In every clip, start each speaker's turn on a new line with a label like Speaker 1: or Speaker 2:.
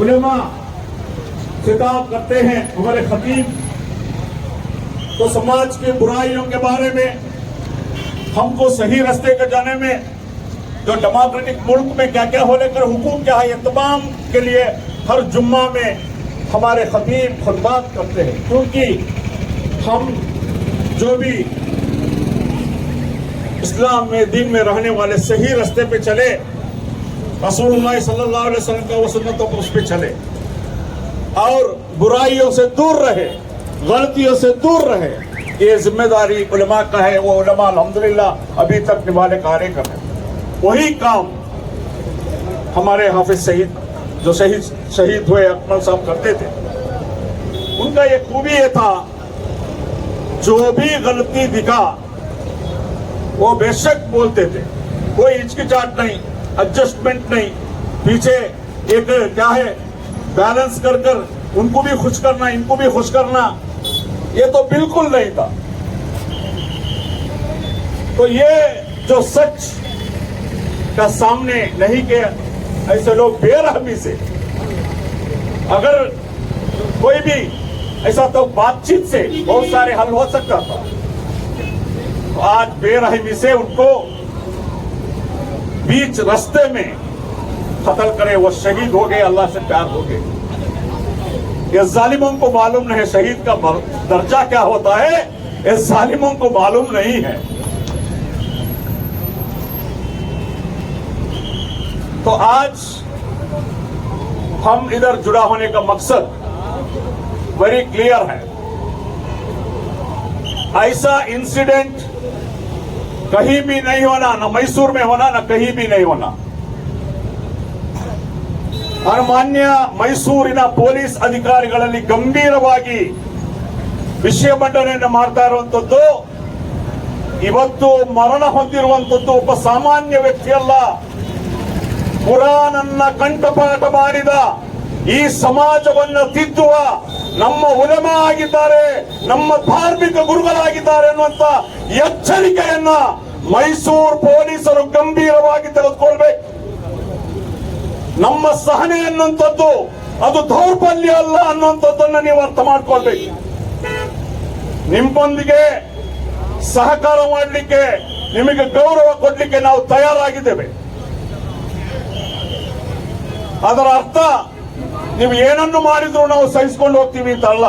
Speaker 1: उलेमा खिताब करते हैं हमारे खतीब, तो समाज की बुराइयों के बारे में, हमको सही रास्ते पर जाने में, जो डेमोक्रेटिक मुल्क में क्या क्या होने कर हुकूम क्या है, ये तमाम के लिए हर जुम्मा में हमारे खतीब खुतबात करते हैं। क्योंकि हम जो भी इस्लाम में दीन में रहने वाले सही रास्ते पे चले, रसूलुल्लाह सल्लल्लाहु अलैहि वसल्लम का वो सुन्नतों पर उस पे चले और बुराइयों से दूर रहे, गलतियों से दूर रहे, ये जिम्मेदारी उलमा का है। वो उलमा अल्हम्दुलिल्लाह अभी तक निभाने कार्य कर रहे हैं। वही काम हमारे हाफिज शहीद जो शहीद हुए अकमल साहब करते थे। उनका ये खूबी ये था, जो भी गलती दिखा वो बेशक बोलते थे, कोई हिचकिचाहट नहीं, एडजस्टमेंट नहीं, पीछे एक क्या है बैलेंस कर कर उनको भी खुश करना, इनको भी खुश करना, ये तो बिल्कुल नहीं था। तो ये जो सच का सामने नहीं के ऐसे लोग बेरहमी से, अगर कोई भी ऐसा तो बातचीत से बहुत सारे हल हो सकता था, तो आज बेरहमी से उनको बीच रास्ते में कत्ल करे, वो शहीद हो गए, अल्लाह से प्यार हो गए। ये जालिमों को मालूम नहीं शहीद का दर्जा क्या होता है, ये जालिमों को मालूम नहीं है। तो आज हम इधर जुड़ा होने का मकसद वेरी क्लियर है। ऐसा इंसिडेंट कहीं भी नहीं होना, ना मैसूर में होना, ना कहीं भी नहीं होना। ಮಾನ್ಯ ಮೈಸೂರಿನ ಪೊಲೀಸ್ ಅಧಿಕಾರಿಗಳಲ್ಲಿ ಗಂಭೀರವಾಗಿ ವಿಷಯ ಮಂಡನೆಯನ್ನು ಮಾಡ್ತಾ ಇರುವಂತದ್ದು, ಇವತ್ತು ಮರಣ ಹೊಂದಿರುವಂತದ್ದು ಒಬ್ಬ ಸಾಮಾನ್ಯ ವ್ಯಕ್ತಿಯಲ್ಲ, ಕುರಾನನ್ನ ಕಂಠಪಾಠ ಮಾಡಿದ, ಈ ಸಮಾಜವನ್ನು ತಿದ್ದುವ ನಮ್ಮ ಉಲಮಾ ಆಗಿದ್ದಾರೆ, ನಮ್ಮ ಧಾರ್ಮಿಕ ಗುರುಗಳಾಗಿದ್ದಾರೆ ಅನ್ನುವಂತ ಎಚ್ಚರಿಕೆಯನ್ನ ಮೈಸೂರು ಪೊಲೀಸರು ಗಂಭೀರವಾಗಿ ತೆಗೆದುಕೊಳ್ಬೇಕು. ನಮ್ಮ ಸಹನೆ ಅನ್ನುವಂಥದ್ದು ಅದು ದೌರ್ಬಲ್ಯ ಅಲ್ಲ ಅನ್ನುವಂಥದ್ದನ್ನ ನೀವು ಅರ್ಥ ಮಾಡ್ಕೊಳ್ಬೇಕು. ನಿಮ್ಮೊಂದಿಗೆ ಸಹಕಾರ ಮಾಡಲಿಕ್ಕೆ, ನಿಮಗೆ ಗೌರವ ಕೊಡ್ಲಿಕ್ಕೆ ನಾವು ತಯಾರಾಗಿದ್ದೇವೆ. ಅದರ ಅರ್ಥ ನೀವು ಏನನ್ನು ಮಾಡಿದ್ರು ನಾವು ಸಹಿಸಿಕೊಂಡು ಹೋಗ್ತೀವಿ ಅಂತ ಅಲ್ಲ.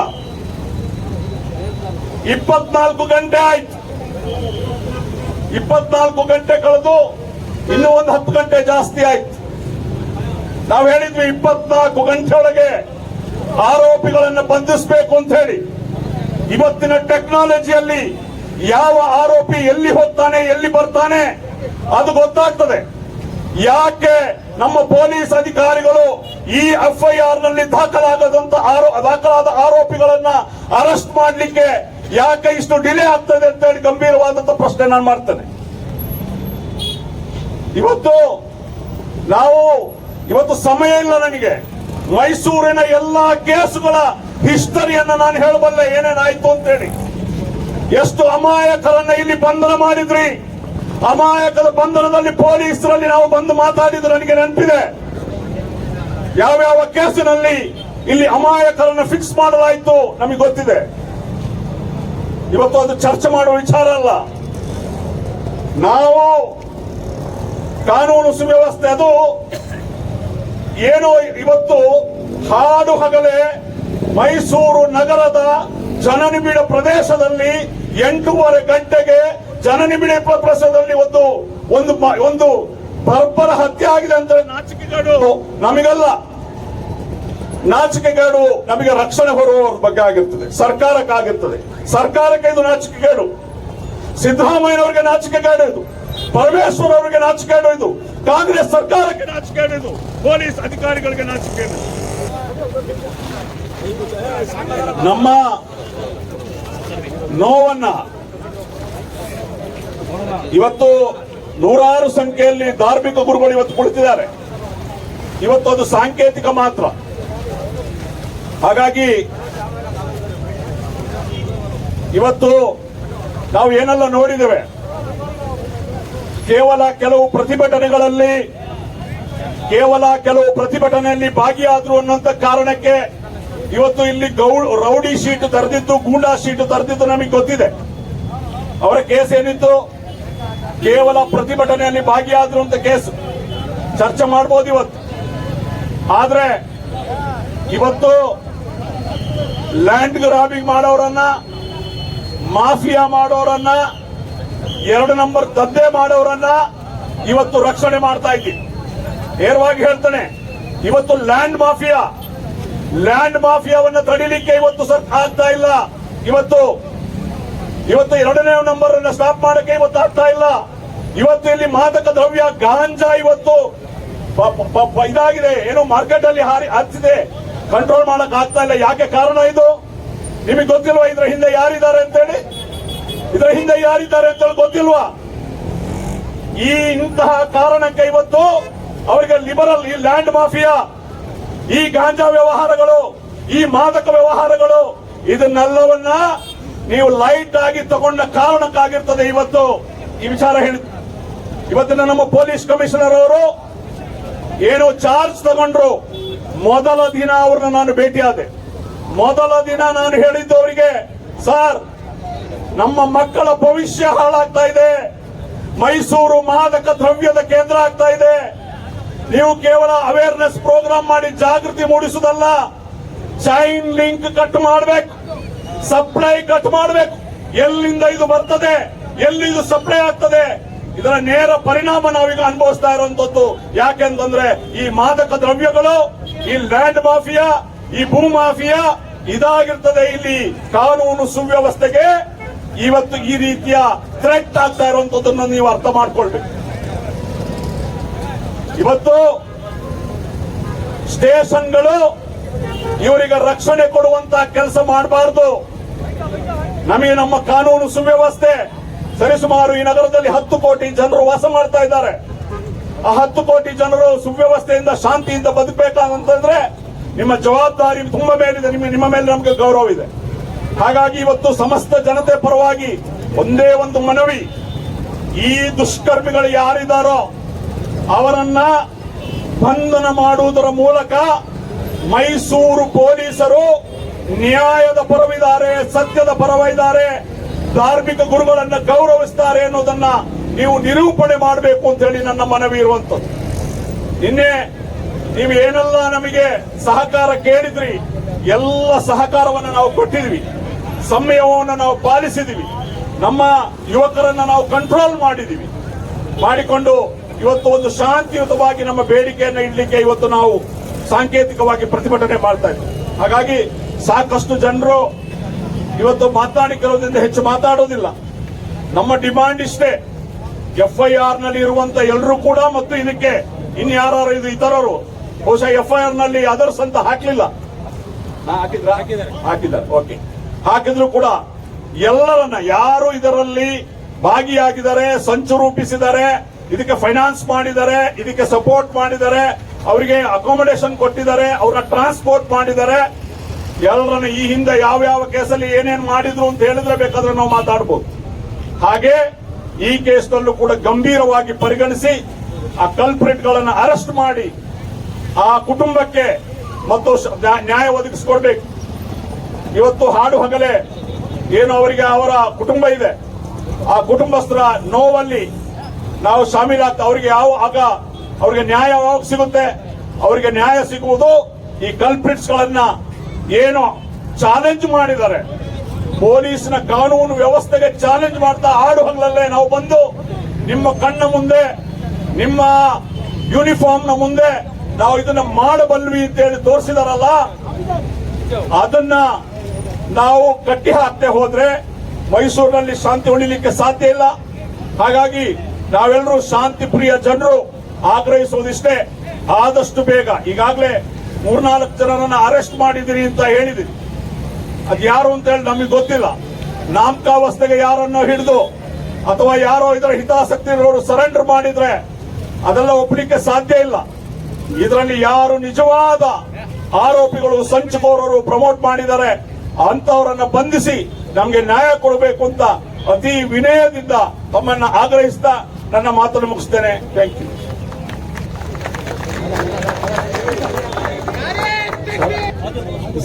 Speaker 1: 24 ಗಂಟೆ ಆಯ್ತು, 24 ಗಂಟೆ ಕಳೆದು ಇನ್ನೂ ಒಂದು 10 ಗಂಟೆ ಜಾಸ್ತಿ ಆಯ್ತು. ನಾವು ಹೇಳಿದ್ವಿ 24 ಗಂಟೆ ಒಳಗೆ ಆರೋಪಿಗಳನ್ನು ಬಂಧಿಸಬೇಕು ಅಂತ ಹೇಳಿ. ಇವತ್ತಿನ ಟೆಕ್ನಾಲಜಿಯಲ್ಲಿ ಯಾವ ಆರೋಪಿ ಎಲ್ಲಿ ಹೋಗ್ತಾನೆ, ಎಲ್ಲಿ ಬರ್ತಾನೆ ಅದು ಗೊತ್ತಾಗ್ತದೆ. ಯಾಕೆ ನಮ್ಮ ಪೊಲೀಸ್ ಅಧಿಕಾರಿಗಳು ಈ FIR ನಲ್ಲಿ ದಾಖಲಾದ ಆರೋಪಿಗಳನ್ನ ಅರೆಸ್ಟ್ ಮಾಡಲಿಕ್ಕೆ ಯಾಕೆ ಇಷ್ಟು ಡಿಲೇ ಆಗ್ತದೆ ಅಂತ ಹೇಳಿ ಗಂಭೀರವಾದಂತ ಪ್ರಶ್ನೆ ನಾನು ಮಾಡ್ತೇನೆ. ಇವತ್ತು ಸಮಯ ಇಲ್ಲ ನನಗೆ. ಮೈಸೂರಿನ ಎಲ್ಲಾ ಕೇಸುಗಳ ಹಿಸ್ಟರಿಯನ್ನ ನಾನು ಹೇಳಬಲ್ಲೆ, ಏನೇನಾಯ್ತು ಅಂತೇಳಿ. ಎಷ್ಟು ಅಮಾಯಕರನ್ನ ಇಲ್ಲಿ ಬಂಧನ ಮಾಡಿದ್ರಿ, ಅಮಾಯಕರ ಬಂಧನದಲ್ಲಿ ಪೊಲೀಸರಲ್ಲಿ ನಾವು ಬಂದು ಮಾತಾಡಿದ್ರು ನನಗೆ ನೆನಪಿದೆ. ಯಾವ್ಯಾವ ಕೇಸಿನಲ್ಲಿ ಇಲ್ಲಿ ಅಮಾಯಕರನ್ನ ಫಿಕ್ಸ್ ಮಾಡಲಾಯಿತು ನಮಗೆ ಗೊತ್ತಿದೆ. ಇವತ್ತು ಅದು ಚರ್ಚೆ ಮಾಡುವ ವಿಚಾರ ಅಲ್ಲ. ನಾವು ಕಾನೂನು ಸುವ್ಯವಸ್ಥೆ ಅದು ಏನೋ ಇವತ್ತು ಹಾಡು ಹಗಲೇ ಮೈಸೂರು ನಗರದ ಜನನಿಬಿಡ ಪ್ರದೇಶದಲ್ಲಿ 8:30 ಗಂಟೆಗೆ ಜನನಿಬಿಡ ಪ್ರದೇಶದಲ್ಲಿ ಒಂದು ಬರ್ಬರ ಹತ್ಯೆ ಆಗಿದೆ ಅಂತ ನಾಚಿಕೆಗೇಡು ನಮಗಲ್ಲ. ನಾಚಿಕೆಗೇಡು ನಮಗೆ ರಕ್ಷಣೆ ಹೊರುವವರ ಬಗ್ಗೆ ಆಗಿರ್ತದೆ, ಸರ್ಕಾರಕ್ಕಾಗಿರ್ತದೆ. ಸರ್ಕಾರಕ್ಕೆ ಇದು ನಾಚಿಕೆಗೇಡು, ಸಿದ್ದರಾಮಯ್ಯನವರಿಗೆ ನಾಚಿಕೆಗೇಡು ಇದು, ಪರಮೇಶ್ವರ್ ಅವರಿಗೆ ನಾಚಿಕೆಗೇಡು ಇದು, ಕಾಂಗ್ರೆಸ್ ಸರ್ಕಾರಕ್ಕೆ ನಾಚಿಕೆಗೇಡು ಇದು, ಪೊಲೀಸ್ ಅಧಿಕಾರಿಗಳಿಗೆ ನಾಚಿಕೆಗೇಡು. ನಮ್ಮ ನೋವನ್ನ ಇವತ್ತು ನೂರಾರು ಸಂಖ್ಯೆಯಲ್ಲಿ ಧಾರ್ಮಿಕ ಗುರುಗಳು ಇವತ್ತು ಕುಳಿತಿದ್ದಾರೆ. ಇವತ್ತು ಅದು ಸಾಂಕೇತಿಕ ಮಾತ್ರ. ಹಾಗಾಗಿ ಇವತ್ತು ನಾವು ಏನೆಲ್ಲ ನೋಡಿದ್ದೇವೆ, ಕೇವಲ ಕೆಲವು ಪ್ರತಿಭಟನೆಗಳಲ್ಲಿ ಕೇವಲ ಕೆಲವು ಪ್ರತಿಭಟನೆಯಲ್ಲಿ ಭಾಗಿಯಾದ್ರು ಅನ್ನುವಂತ ಕಾರಣಕ್ಕೆ ಇವತ್ತು ಇಲ್ಲಿ ರೌಡಿ ಶೀಟ್ ತರೆದಿದ್ದು, ಗೂಂಡಾ ಶೀಟ್ ತರೆದಿದ್ದು ನಮಗೆ ಗೊತ್ತಿದೆ. ಅವರ ಕೇಸ್ ಏನಿತ್ತು? ಕೇವಲ ಪ್ರತಿಭಟನೆಯಲ್ಲಿ ಭಾಗಿಯಾದ್ರು ಅಂತ ಕೇಸ್. ಚರ್ಚೆ ಮಾಡಬಹುದು ಇವತ್ತು. ಆದ್ರೆ ಇವತ್ತು ಲ್ಯಾಂಡ್ ಗ್ರಾಬಿಂಗ್ ಮಾಡೋರನ್ನ, ಮಾಫಿಯಾ ಮಾಡೋರನ್ನ, 2 ನಂಬರ್ ದಂಧೆ ಮಾಡೋರನ್ನ ಇವತ್ತು ರಕ್ಷಣೆ ಮಾಡ್ತಾ ಇದ್ದೀವಿ. ನೇರವಾಗಿ ಹೇಳ್ತಾನೆ, ಇವತ್ತು ಲ್ಯಾಂಡ್ ಮಾಫಿಯಾವನ್ನ ತಡಿಲಿಕ್ಕೆ ಇವತ್ತು ಆಗ್ತಾ ಇಲ್ಲ. ಇವತ್ತು 2ನೇ ನಂಬರ್ ಅನ್ನ ಸ್ಟಾಪ್ ಮಾಡಕ್ಕೆ ಇವತ್ತು ಆಗ್ತಾ ಇಲ್ಲ. ಇವತ್ತು ಇಲ್ಲಿ ಮಾದಕ ದ್ರವ್ಯ ಗಾಂಜಾ ಇವತ್ತು ಇದಾಗಿದೆ, ಏನು ಮಾರ್ಕೆಟ್ ಅಲ್ಲಿ ಹಚ್ಚಿದೆ, ಕಂಟ್ರೋಲ್ ಮಾಡಕ್ ಆಗ್ತಾ ಇಲ್ಲ. ಯಾಕೆ ಕಾರಣ ಇದು ನಿಮಗೆ ಗೊತ್ತಿಲ್ವಾ? ಇದ್ರ ಹಿಂದೆ ಯಾರಿದ್ದಾರೆ ಅಂತೇಳಿ ಗೊತ್ತಿಲ್ವಾ? ಇಂತಹ ಕಾರಣಕ್ಕೆ ಇವತ್ತು ಅವರಿಗೆ ಲಿಬರಲ್ ಈ ಲ್ಯಾಂಡ್ ಮಾಫಿಯಾ, ಈ ಗಾಂಜಾ ವ್ಯವಹಾರಗಳು, ಈ ಮಾದಕ ವ್ಯವಹಾರಗಳು, ಇದನ್ನೆಲ್ಲವನ್ನ ನೀವು ಲೈಟ್ ಆಗಿ ತಗೊಂಡ ಕಾರಣಕ್ಕಾಗಿರ್ತದೆ ಇವತ್ತು ಈ ವಿಚಾರ ಹೇಳಿ. ಇವತ್ತಿನ ನಮ್ಮ ಪೊಲೀಸ್ ಕಮಿಷನರ್ ಅವರು ಏನು ಚಾರ್ಜ್ ತಗೊಂಡ್ರು, ಮೊದಲ ದಿನ ಅವ್ರನ್ನ ನಾನು ಭೇಟಿಯಾದೆ. ಮೊದಲ ದಿನ ನಾನು ಹೇಳಿದ್ದು ಅವರಿಗೆ, ಸರ್, ನಮ್ಮ ಮಕ್ಕಳ ಭವಿಷ್ಯ ಹಾಳಾಗ್ತಾ ಇದೆ, ಮೈಸೂರು ಮಾದಕ ದ್ರವ್ಯದ ಕೇಂದ್ರ ಆಗ್ತಾ ಇದೆ. ನೀವು ಕೇವಲ ಅವೇರ್ನೆಸ್ ಪ್ರೋಗ್ರಾಮ್ ಮಾಡಿ ಜಾಗೃತಿ ಮೂಡಿಸುವುದಲ್ಲ, ಚೈನ್ ಲಿಂಕ್ ಕಟ್ ಮಾಡಬೇಕು, ಸಪ್ಲೈ ಕಟ್ ಮಾಡಬೇಕು. ಎಲ್ಲಿಂದ ಇದು ಬರ್ತದೆ, ಎಲ್ಲಿ ಇದು ಸಪ್ಲೈ ಆಗ್ತದೆ, ಇದರ ನೇರ ಪರಿಣಾಮ ನಾವೀಗ ಅನುಭವಿಸ್ತಾ ಇರುವಂತದ್ದು. ಯಾಕೆಂತಂದ್ರೆ ಈ ಮಾದಕ ದ್ರವ್ಯಗಳು, ಈ ಲ್ಯಾಂಡ್ ಮಾಫಿಯಾ, ಈ ಭೂ ಮಾಫಿಯಾ ಇದಾಗಿರ್ತದೆ. ಇಲ್ಲಿ ಕಾನೂನು ಸುವ್ಯವಸ್ಥೆಗೆ ಇವತ್ತು ಈ ರೀತಿಯ ಥ್ರೆಟ್ ಆಗ್ತಾ ಇರುವಂತದ್ದನ್ನು ನೀವು ಅರ್ಥ ಮಾಡ್ಕೊಳ್ಬೇಕು. ಇವತ್ತು ಸ್ಟೇಷನ್ಗಳು ಇವರಿಗೆ ರಕ್ಷಣೆ ಕೊಡುವಂತ ಕೆಲಸ ಮಾಡಬಾರದು. ನಮಗೆ ನಮ್ಮ ಕಾನೂನು ಸುವ್ಯವಸ್ಥೆ ಸರಿಸುಮಾರು ಈ ನಗರದಲ್ಲಿ 10 ಕೋಟಿ ಜನರು ವಾಸ ಮಾಡ್ತಾ ಇದ್ದಾರೆ. ಆ 10 ಕೋಟಿ ಜನರು ಸುವ್ಯವಸ್ಥೆಯಿಂದ, ಶಾಂತಿಯಿಂದ ಬದುಕಬೇಕಂತಂದ್ರೆ ನಿಮ್ಮ ಜವಾಬ್ದಾರಿ ತುಂಬಾ ಮೇಲಿದೆ, ನಿಮ್ಮ ಮೇಲೆ ನಮಗೆ ಗೌರವ ಇದೆ. ಹಾಗಾಗಿ ಇವತ್ತು ಸಮಸ್ತ ಜನತೆ ಪರವಾಗಿ ಒಂದೇ ಒಂದು ಮನವಿ, ಈ ದುಷ್ಕರ್ಮಿಗಳು ಯಾರಿದ್ದಾರೋ ಅವರನ್ನ ಬಂಧನ ಮಾಡುವುದರ ಮೂಲಕ ಮೈಸೂರು ಪೊಲೀಸರು ನ್ಯಾಯದ ಪರವಿದ್ದಾರೆ, ಸತ್ಯದ ಪರವಿದ್ದಾರೆ, ಧಾರ್ಮಿಕ ಗುರುಗಳನ್ನ ಗೌರವಿಸ್ತಾರೆ ಅನ್ನೋದನ್ನ ನೀವು ನಿರೂಪಣೆ ಮಾಡಬೇಕು ಅಂತ ಹೇಳಿ ನನ್ನ ಮನವಿ ಇರುವಂತದ್ದು. ನಿನ್ನೆ ನೀವು ಏನೆಲ್ಲ ನಮಗೆ ಸಹಕಾರ ಕೇಳಿದ್ರಿ, ಎಲ್ಲ ಸಹಕಾರವನ್ನು ನಾವು ಕೊಟ್ಟಿದ್ವಿ, ಸಂಯಮವನ್ನು ನಾವು ಪಾಲಿಸಿದ್ವಿ, ನಮ್ಮ ಯುವಕರನ್ನ ನಾವು ಕಂಟ್ರೋಲ್ ಮಾಡಿಕೊಂಡು ಇವತ್ತು ಒಂದು ಶಾಂತಿಯುತವಾಗಿ ನಮ್ಮ ಬೇಡಿಕೆಯನ್ನು ಇಡ್ಲಿಕ್ಕೆ ಇವತ್ತು ನಾವು ಸಾಂಕೇತಿಕವಾಗಿ ಪ್ರತಿಭಟನೆ ಮಾಡ್ತಾ ಇದ್ದೀವಿ. ಹಾಗಾಗಿ ಸಾಕಷ್ಟು ಜನರು ಇವತ್ತು ಮಾತನಾಡಿಕೊಳ್ಳೋದ್ರಿಂದ ಹೆಚ್ಚು ಮಾತಾಡೋದಿಲ್ಲ. ನಮ್ಮ ಡಿಮಾಂಡ್ ಇಷ್ಟೇ, FIR ನಲ್ಲಿ ಇರುವಂತ ಎಲ್ಲರೂ ಕೂಡ, ಮತ್ತು ಇದಕ್ಕೆ ಇನ್ಯಾರು ಇದು ಇತರರು ಬಹುಶಃ FIR ನಲ್ಲಿ ಅದರ್ಸ್ ಅಂತ ಹಾಕ್ಲಿಲ್ಲ, ಹಾಕಿದ್ದಾರೆ. ಓಕೆ, ಹಾಕಿದ್ರು ಕೂಡ ಎಲ್ಲರನ್ನ ಯಾರು ಇದರಲ್ಲಿ ಭಾಗಿಯಾಗಿದ್ದಾರೆ, ಸಂಚು ರೂಪಿಸಿದ್ದಾರೆ, ಇದಕ್ಕೆ ಫೈನಾನ್ಸ್ ಮಾಡಿದ್ದಾರೆ, ಇದಕ್ಕೆ ಸಪೋರ್ಟ್ ಮಾಡಿದ್ದಾರೆ, ಅವರಿಗೆ ಅಕಾಮಿಡೇಷನ್ ಕೊಟ್ಟಿದ್ದಾರೆ, ಅವರನ್ನ ಟ್ರಾನ್ಸ್ಪೋರ್ಟ್ ಮಾಡಿದ್ದಾರೆ, ಎಲ್ಲರನ್ನ ಈ ಹಿಂದೆ ಯಾವ ಕೇಸಲ್ಲಿ ಏನೇನು ಮಾಡಿದ್ರು ಅಂತ ಹೇಳಿದ್ರೆ ಬೇಕಾದ್ರೆ ನಾವು ಮಾತಾಡಬಹುದು. ಹಾಗೆ ಈ ಕೇಸ್ನಲ್ಲೂ ಕೂಡ ಗಂಭೀರವಾಗಿ ಪರಿಗಣಿಸಿ ಆ ಕಲ್ಪ್ರಿಟ್ ಗಳನ್ನ ಅರೆಸ್ಟ್ ಮಾಡಿ ಆ ಕುಟುಂಬಕ್ಕೆ ಮತ್ತು ನ್ಯಾಯ ಒದಗಿಸಿಕೊಡ್ಬೇಕು. ಇವತ್ತು ಹಾಡು ಹಗಲೇ ಏನು ಅವರಿಗೆ ಅವರ ಕುಟುಂಬ ಇದೆ, ಆ ಕುಟುಂಬಸ್ಥರ ನೋವಲ್ಲಿ ನಾವು ಶಾಮೀಲಾಗ್ತಾ, ಅವರಿಗೆ ನ್ಯಾಯ ಯಾವಾಗ ಸಿಗುತ್ತೆ? ಅವರಿಗೆ ನ್ಯಾಯ ಸಿಗುವುದು ಈ ಕಲ್ಪ್ರಿಟ್ಸ್ ಗಳನ್ನ ಏನು ಚಾಲೆಂಜ್ ಮಾಡಿದ್ದಾರೆ, ಪೊಲೀಸ್ನ ಕಾನೂನು ವ್ಯವಸ್ಥೆಗೆ ಚಾಲೆಂಜ್ ಮಾಡ್ತಾ ಹಾಡು ಹಗಲಲ್ಲೇ ನಾವು ಬಂದು ನಿಮ್ಮ ಕಣ್ಣ ಮುಂದೆ, ನಿಮ್ಮ ಯೂನಿಫಾರ್ಮ್ ನ ಮುಂದೆ ನಾವು ಇದನ್ನ ಮಾಡಬಲ್ವಿ ಅಂತ ಹೇಳಿ ತೋರಿಸಿದಾರಲ್ಲ, ಅದನ್ನ ನಾವು ಕಟ್ಟಿ ಹಾಕ್ತೆ ಹೋದ್ರೆ ಮೈಸೂರಿನಲ್ಲಿ ಶಾಂತಿ ಉಳಿಲಿಕ್ಕೆ ಸಾಧ್ಯ ಇಲ್ಲ. ಹಾಗಾಗಿ ನಾವೆಲ್ಲರೂ ಶಾಂತಿ ಪ್ರಿಯ ಜನರು ಆಗ್ರಹಿಸುವುದಿಷ್ಟೇ, ಆದಷ್ಟು ಬೇಗ, ಈಗಾಗಲೇ 3-4 ಜನರನ್ನ ಅರೆಸ್ಟ್ ಮಾಡಿದಿರಿ ಅಂತ ಹೇಳಿದಿರಿ, ಅದು ಯಾರು ಅಂತ ಹೇಳಿ ನಮಗೆ ಗೊತ್ತಿಲ್ಲ. ನಾಮಕಾವಸ್ಥೆಗೆ ಯಾರನ್ನೋ ಹಿಡಿದು ಅಥವಾ ಯಾರೋ ಇದರ ಹಿತಾಸಕ್ತಿ ಇರೋರು ಸರೆಂಡರ್ ಮಾಡಿದ್ರೆ ಅದೆಲ್ಲ ಒಪ್ಪಲಿಕ್ಕೆ ಸಾಧ್ಯ ಇಲ್ಲ. ಇದರಲ್ಲಿ ಯಾರು ನಿಜವಾದ ಆರೋಪಿಗಳು, ಸಂಚುಕೋರರು ಪ್ರಮೋಟ್ ಮಾಡಿದ್ದಾರೆ ಅಂತವರನ್ನ ಬಂಧಿಸಿ ನಮಗೆ ನ್ಯಾಯ ಕೊಡಬೇಕು ಅಂತ ಅತಿ ವಿನಯದಿಂದ ತಮ್ಮನ್ನ ಆಗ್ರಹಿಸ್ತಾ ನನ್ನ ಮಾತನ್ನು ಮುಗಿಸ್ತೇನೆ. Thank you.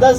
Speaker 2: 10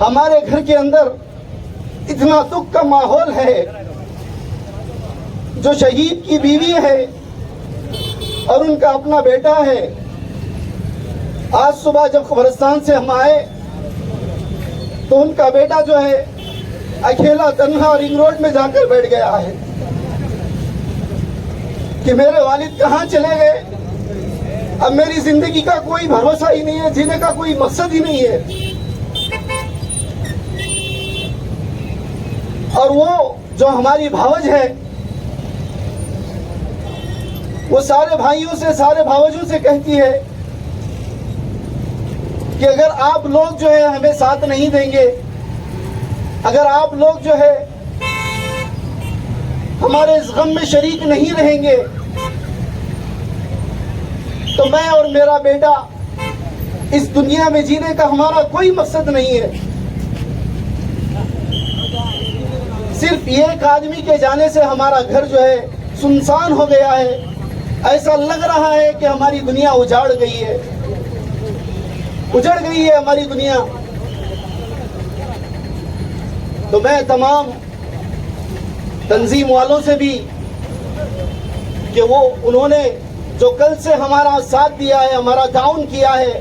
Speaker 2: हमारे घर के अंदर इतना दुख का माहौल है। जो शहीद की बीवी है और उनका अपना बेटा है, आज सुबह जब कब्रिस्तान से हम आए तो उनका बेटा जो है अकेला तन्हा रिंग रोड में जाकर बैठ गया है कि मेरे वालिद कहाँ चले गए। अब मेरी जिंदगी का कोई भरोसा ही नहीं है, जीने का कोई मकसद ही नहीं है। और वो जो हमारी भावज है वो सारे भाइयों से, सारे भावजों से कहती है कि अगर आप लोग जो है हमें साथ नहीं देंगे, अगर आप लोग जो है हमारे इस गम में शरीक नहीं रहेंगे, तो मैं और मेरा बेटा इस दुनिया में जीने का हमारा कोई मकसद नहीं है। सिर्फ एक आदमी के जाने से हमारा घर जो है सुनसान हो गया है। ऐसा लग रहा है कि हमारी दुनिया उजाड़ गई है, उजड़ गई है हमारी दुनिया। तो मैं तमाम तंजीम वालों से भी कि वो उन्होंने जो कल से हमारा साथ दिया है, हमारा ताउन किया है,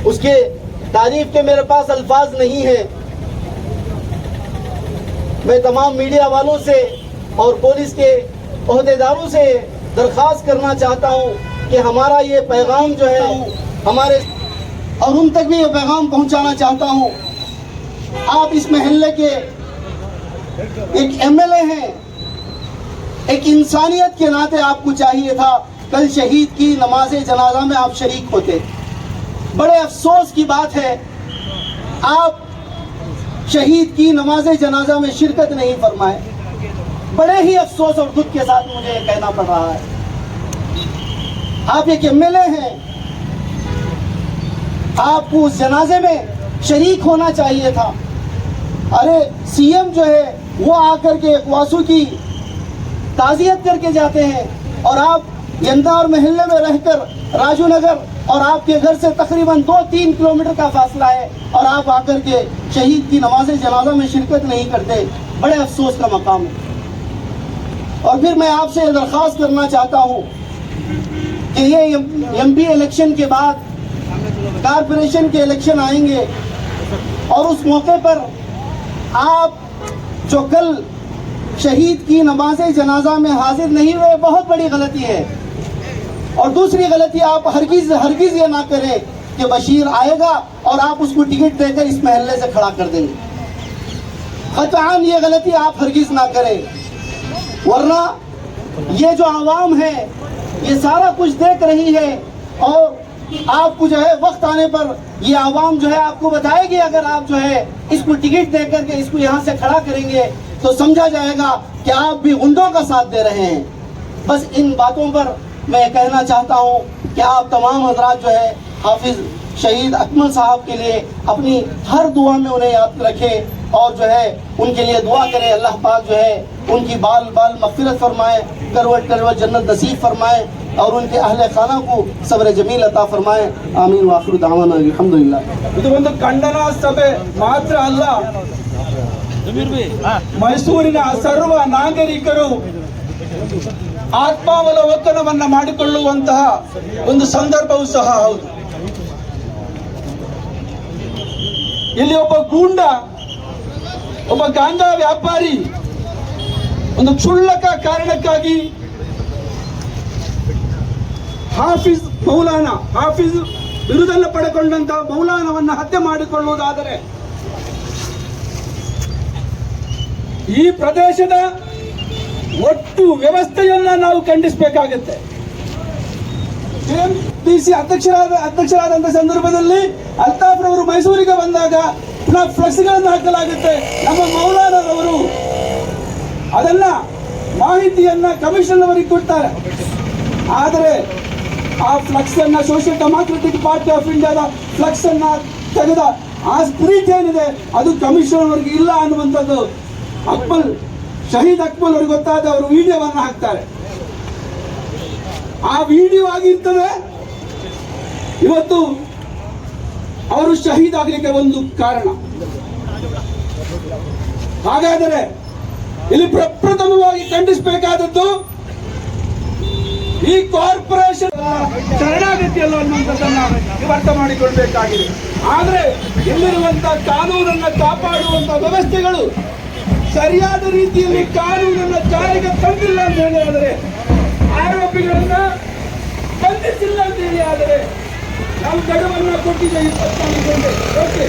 Speaker 2: उसके तारीफ के मेरे पास अल्फाज नहीं है। मैं तमाम मीडिया वालों से और पुलिस के ओहदेदारों से दरख्वास्त करना चाहता हूँ कि हमारा ये पैगाम जो है हमारे और उन तक भी ये पैगाम पहुँचाना चाहता हूँ। आप इस महल्ले के एक एमएलए हैं, एक इंसानियत के नाते आपको चाहिए था कल शहीद की नमाज जनाजा में आप शरीक होते। बड़े अफसोस की बात है आप शहीद की नमाज जनाजा में शिरकत नहीं फरमाए। बड़े ही अफसोस और दुख के साथ मुझे कहना पड़ रहा है। आप एक एमएलए हैं, आपको उस जनाजे में शरीक होना चाहिए था। अरे सीएम जो है वो आकर के वासु की ताज़ियत करके जाते हैं और आप यंदार महल्ले में रहकर राजू नगर और आपके घर से तकरीबन 2-3 किलोमीटर का फासला है और आप आकर के शहीद की नमाज जनाजा में शिरकत नहीं करते। बड़े अफसोस का मकाम है। और फिर मैं आपसे दरख्वास्त करना चाहता हूँ कि ये एमपी इलेक्शन के बाद कारपोरेशन के इलेक्शन आएंगे और उस मौके पर आप जो कल शहीद की नमाज जनाजा में हाजिर नहीं हुए, बहुत बड़ी गलती है। और दूसरी गलती आप हरगिज़ ये ना करें कि बशीर आएगा और आप उसको टिकट देकर इस महल्ले से खड़ा कर देंगे। क़तआन ये गलती आप हरगिज़ ना करें, वरना ये जो आवाम है ये सारा कुछ देख रही है और आपको जो है वक्त आने पर ये आवाम जो है आपको बताएगी। अगर आप जो है इसको टिकट दे करके इसको यहाँ से खड़ा करेंगे तो समझा जाएगा कि आप भी गुंडों का साथ दे रहे हैं। बस इन बातों पर मैं कहना चाहता हूँ कि आप तमाम हजरात जो है हाफिज शहीद अकमल साहब के लिए अपनी हर दुआ में उन्हें याद रखें और जो है उनके लिए दुआ करें। अल्लाह पाक जो है उनकी बाल बाल मग़फ़िरत फरमाए, करवट करवट जन्नत नसीब फरमाए और उनके अहले खाना को सब्र जमील अता फरमाए। आमीन व आखिरु दावाना अल्हम्दुलिल्लाह।
Speaker 3: ಇದು ಒಂದು ಖಂಡನಾ ಸಭೆ ಮಾತ್ರ ಅಲ್ಲ, ಮೈಸೂರಿನ ಸರ್ವ ನಾಗರಿಕರು ಆತ್ಮಾವಲೋಕನವನ್ನ ಮಾಡಿಕೊಳ್ಳುವಂತಹ ಒಂದು ಸಂದರ್ಭವೂ ಸಹ ಹೌದು. ಇಲ್ಲಿ ಒಬ್ಬ ಗೂಂಡ, ಒಬ್ಬ ಗಾಂಜಾ ವ್ಯಾಪಾರಿ ಒಂದು ಕ್ಷುಲ್ಲಕ ಕಾರಣಕ್ಕಾಗಿ ಹಾಫಿಜ್ ಬಿರುದನ್ನು ಪಡೆಕೊಂಡಂತಹ ಮೌಲಾನವನ್ನ ಹತ್ಯೆ ಮಾಡಿಕೊಳ್ಳುವುದಾದರೆ ಈ ಪ್ರದೇಶದ ಒಟ್ಟು ವ್ಯವಸ್ಥೆಯನ್ನ ನಾವು ಖಂಡಿಸಬೇಕಾಗುತ್ತೆ. ಕೆಎಂಟಿಸಿ ಅಧ್ಯಕ್ಷರಾದಂತಹ ಸಂದರ್ಭದಲ್ಲಿ ಅಲ್ತಾಫ್ ರವರು ಮೈಸೂರಿಗೆ ಬಂದಾಗ ಫ್ಲೆಕ್ಸ್ಗಳನ್ನು ಹಾಕಲಾಗುತ್ತೆ. ನಮ್ಮ ಮೌಲಾನರವರು ಅದನ್ನ ಮಾಹಿತಿಯನ್ನ ಕಮಿಷನ್ ಅವರಿಗೆ ಕೊಡ್ತಾರೆ. ಆದರೆ ಆ ಫ್ಲೆಕ್ಸ್ ಅನ್ನ ಸೋಷಿಯಲ್ ಡೆಮಾಕ್ರೆಟಿಕ್ ಪಾರ್ಟಿ ಆಫ್ ಇಂಡಿಯಾದ ಫ್ಲೆಕ್ಸ್ ಅನ್ನ ತೆಗೆದ ಆ ಸ್ಪಿರಿಟ್ ಏನಿದೆ ಅದು ಕಮಿಷನ್ ಅವರಿಗೆ ಇಲ್ಲ ಅನ್ನುವಂಥದ್ದು ಶಹೀದ್ ಅಕ್ಮಲ್ ಅವ್ರಿಗೆ ಗೊತ್ತಾದ ಅವರು ವಿಡಿಯೋವನ್ನು ಹಾಕ್ತಾರೆ. ಆ ವಿಡಿಯೋ ಆಗಿರ್ತದೆ. ಇವತ್ತು ಅವರು ಶಹೀದ್ ಆಗಲಿಕ್ಕೆ ಒಂದು ಕಾರಣ. ಹಾಗಾದರೆ ಇಲ್ಲಿ ಪ್ರಪ್ರಥಮವಾಗಿ ಖಂಡಿಸಬೇಕಾದದ್ದು ಈ ಕಾರ್ಪೊರೇಷನ್ ಶರಣಾಗತಿಯಲ್ಲ ಅನ್ನುವಂಥದ್ದನ್ನ ನೀವು ಅರ್ಥ ಮಾಡಿಕೊಳ್ಬೇಕಾಗಿದೆ. ಆದರೆ ಇಲ್ಲಿರುವಂತಹ ಕಾನೂನನ್ನು ಕಾಪಾಡುವಂತಹ ವ್ಯವಸ್ಥೆಗಳು ಸರಿಯಾದ ರೀತಿಯಲ್ಲಿ ಕಾನೂನನ್ನು ಜಾರಿಗೆ ತಂದಿಲ್ಲ ಅಂತ ಹೇಳಿ ಆದರೆ, ಆರೋಪಿಗಳನ್ನ ಬಂಧಿಸಿಲ್ಲ ಅಂತ ಹೇಳಿ ಆದರೆ, ನಾವು ಗಡುವನ್ನು ಕೊಟ್ಟಿದ್ದ 24 ಗಂಟೆ. ಓಕೆ,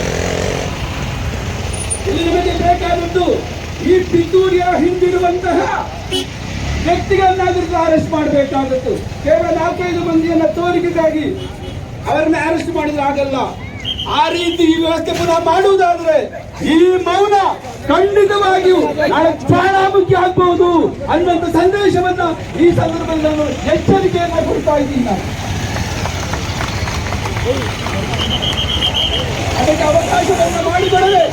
Speaker 3: ಇಲ್ಲಿ ನಿಮಗೆ ಬೇಕಾದದ್ದು ಈ ಪಿತೂರಿಯ ಹಿಂದಿರುವಂತಹ ವ್ಯಕ್ತಿಗಳನ್ನಾದ್ರೂ ಅರೆಸ್ಟ್ ಮಾಡಬೇಕಾದದ್ದು. ಕೇವಲ 4-5 ಮಂದಿಯನ್ನ ತೋರಿಕೆಗಾಗಿ ಅವರನ್ನ ಅರೆಸ್ಟ್ ಮಾಡಿದ್ರೆ ಆಗಲ್ಲ. ಆ ರೀತಿ ಈ ವ್ಯವಸ್ಥೆ ಪುನಃ ಮಾಡುವುದಾದ್ರೆ ಈ ಮೌನ ಖಂಡಿತವಾಗಿಯೂ ನಾಳೆ ಜ್ವಾಲಾಮುಖಿ ಆಗ್ಬಹುದು ಅನ್ನುವಂಥ ಸಂದೇಶವನ್ನ ಈ ಸಂದರ್ಭದಲ್ಲಿ ನಾನು ಎಚ್ಚರಿಕೆಯನ್ನ ಕೊಡ್ತಾ ಇದ್ದೀನಿ. ಅದಕ್ಕೆ ಅವಕಾಶವನ್ನ ಮಾಡಿಕೊಡದೆ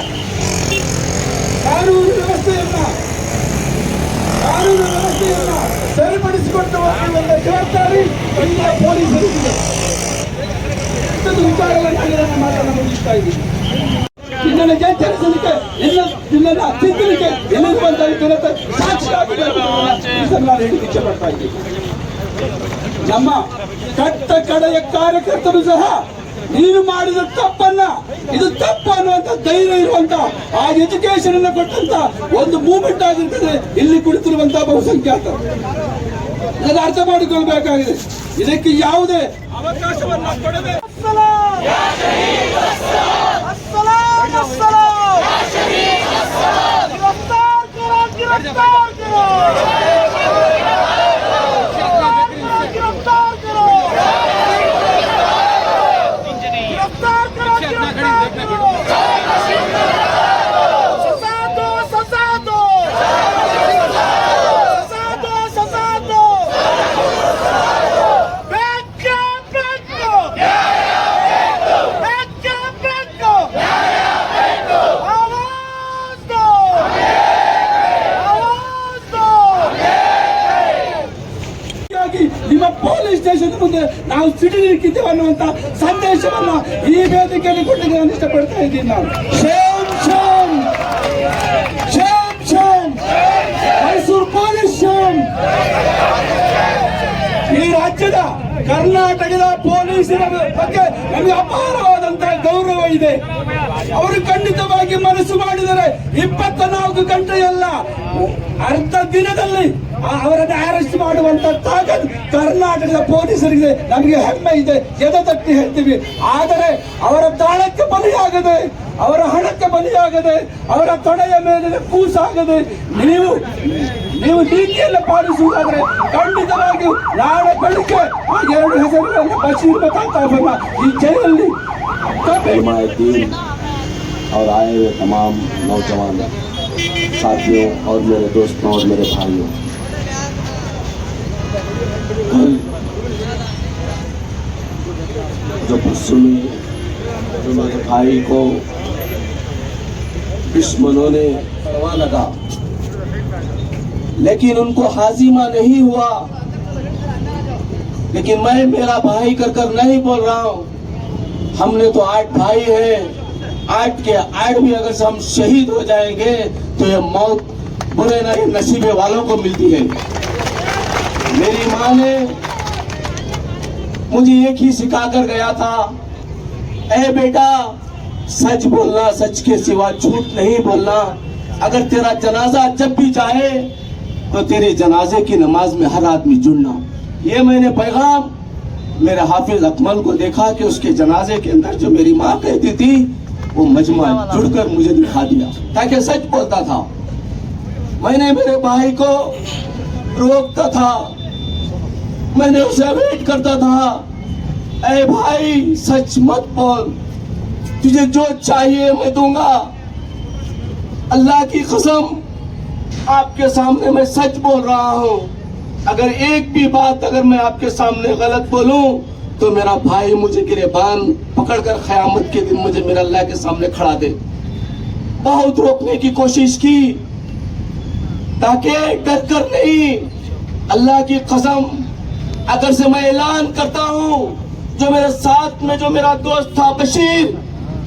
Speaker 3: ಕಾನೂನು ವ್ಯವಸ್ಥೆಯನ್ನ ಸರಿಪಡಿಸಿಕೊಂಡು ಹೋಗುವಂತ ಜವಾಬ್ದಾರಿ ಇಲ್ಲಿಯ ಪೊಲೀಸರಿಗಿದೆ. ಇಷ್ಟೊಂದು ವಿಚಾರಗಳನ್ನು ಮಾತನ್ನು ಮುಗಿಸ್ತಾ ಇದ್ದೀನಿ. ನಿನ್ನನ್ನು ಎಚ್ಚರಿಸಲಿಕ್ಕೆ, ನಿನ್ನನ್ನು ತಿದ್ದಲಿಕ್ಕೆ ಎಲ್ಲಿರುವಂತಹ ಜನತೆ ಸಾಕ್ಷಿಯಾಗಬೇಕು ನಾನು ಹೇಳಿ ಇಚ್ಛೆ ಪಡ್ತಾ ಇದ್ದೀನಿ. ನಮ್ಮ ಕಟ್ಟ ಕಡೆಯ ಕಾರ್ಯಕರ್ತರು ಸಹ ನೀನು ಮಾಡಿದ ತಪ್ಪನ್ನ ಇದು ತಪ್ಪು ಅನ್ನುವಂತ ಧೈರ್ಯ ಇರುವಂತ ಆ ಎಜುಕೇಶನ್ ಅನ್ನು ಕೊಟ್ಟಂತ ಒಂದು ಮೂವ್ಮೆಂಟ್ ಆಗಿರ್ತದೆ ಇಲ್ಲಿ ಕುಳಿತಿರುವಂತಹ ಬಹುಸಂಖ್ಯಾತರು. ಇದನ್ನು ಅರ್ಥ ಮಾಡಿಕೊಳ್ಬೇಕಾಗಿದೆ. ಇದಕ್ಕೆ ಯಾವುದೇ ಅವಕಾಶವನ್ನ ಕೊಡದೆ ನಿಮ್ಮ ಪೊಲೀಸ್ ಸ್ಟೇಷನ್ ಮುಂದೆ ನಾವು ಸಿಡಿಲಿಕ್ಕಿದ್ದೇವೆ ಅನ್ನುವಂತ ಸಂದೇಶವನ್ನ ಈ ವೇದಿಕೆಯಲ್ಲಿ ಕೊಟ್ಟಿಗೆ ನಾನು ಇಷ್ಟಪಡ್ತಾ ಇದ್ದೀನಿ. ನಾನು ಮೈಸೂರು ಪೊಲೀಸ್ ಈ ರಾಜ್ಯದ ಕರ್ನಾಟಕದ ಪೊಲೀಸರ ಬಗ್ಗೆ ನಮಗೆ ಅಪಾರವಾದಂತಹ ಗೌರವ ಇದೆ. ಅವರು ಖಂಡಿತವಾಗಿ ಮನಸ್ಸು ಮಾಡಿದರೆ 24 ಗಂಟೆಯಲ್ಲ, ಅರ್ಧ ದಿನದಲ್ಲಿ ಅವರನ್ನು ಅರೆಸ್ಟ್ ಮಾಡುವಂತ ತಾಕತ್ ಕರ್ನಾಟಕದ ಪೊಲೀಸರಿಗೆ ನಮಗೆ ಹೆಮ್ಮೆ ಇದೆ, ಎದೆ ತಟ್ಟಿ ಹೇಳ್ತೀವಿ. ಆದರೆ ಅವರ ದಾಳಕ್ಕೆ ಬಲಿಯಾಗದೆ, ಅವರ ಹಣಕ್ಕೆ ಬಲಿಯಾಗದೆ, ಅವರ ತೊಡೆಯ ಮೇಲೆ ಕೂಸಾಗದೆ ನೀವು ನೀತಿಯನ್ನು ಪಾಲಿಸುವುದಾದ್ರೆ ಖಂಡಿತವಾಗಿಯೂ ನಾಳೆ ಬೆಳಿಗ್ಗೆ 2 ಹೆಸರುಗಳನ್ನು ಬಶೀರ್ ಮತಾಫನ್ನ ಈ ಜೈಲಲ್ಲಿ
Speaker 4: और आए हुए तमाम नौजवान साथियों और मेरे दोस्तों और मेरे भाइयों, कल जो परसों में जो मेरे भाई को दुश्मनों ने करवा लगा, लेकिन उनको हाजिमा नहीं हुआ। लेकिन मैं मेरा भाई कर नहीं बोल रहा हूँ। हमने तो 8 भाई हैं, 8 के 8 भी अगर हम शहीद हो जाएंगे तो ये मौत बुरे नहीं नसीबे वालों को मिलती है। मेरी माँ ने मुझे एक ही सिखा कर गया था, ए बेटा सच बोलना, सच के सिवा झूठ नहीं बोलना। अगर तेरा जनाजा जब भी जाए तो तेरे जनाजे की नमाज में हर आदमी जुड़ना। ये मैंने पैगाम मेरे हाफिज अकमल को देखा कि उसके जनाजे के अंदर जो मेरी माँ कहती थी वो मजमा जुड़कर मुझे दिखा दिया, ताकि सच बोलता था। मैंने मेरे भाई को रोकता था, मैंने उसे वेट करता था, ऐ भाई सच मत बोल, तुझे जो चाहिए मैं दूंगा। अल्लाह की कसम आपके सामने मैं सच बोल रहा हूँ। अगर एक भी बात अगर मैं आपके सामने गलत बोलूं तो मेरा भाई मुझे गिरेबान पकड़कर क़यामत के दिन मुझे मेरे अल्लाह के सामने खड़ा दे। बहुत रोकने की कोशिश की, ताकि डर कर नहीं, अल्लाह की कसम अगर से मैं ऐलान करता हूँ, जो मेरे साथ में जो मेरा दोस्त था बशीर,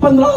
Speaker 4: 15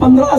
Speaker 4: 15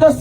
Speaker 4: 10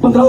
Speaker 4: 15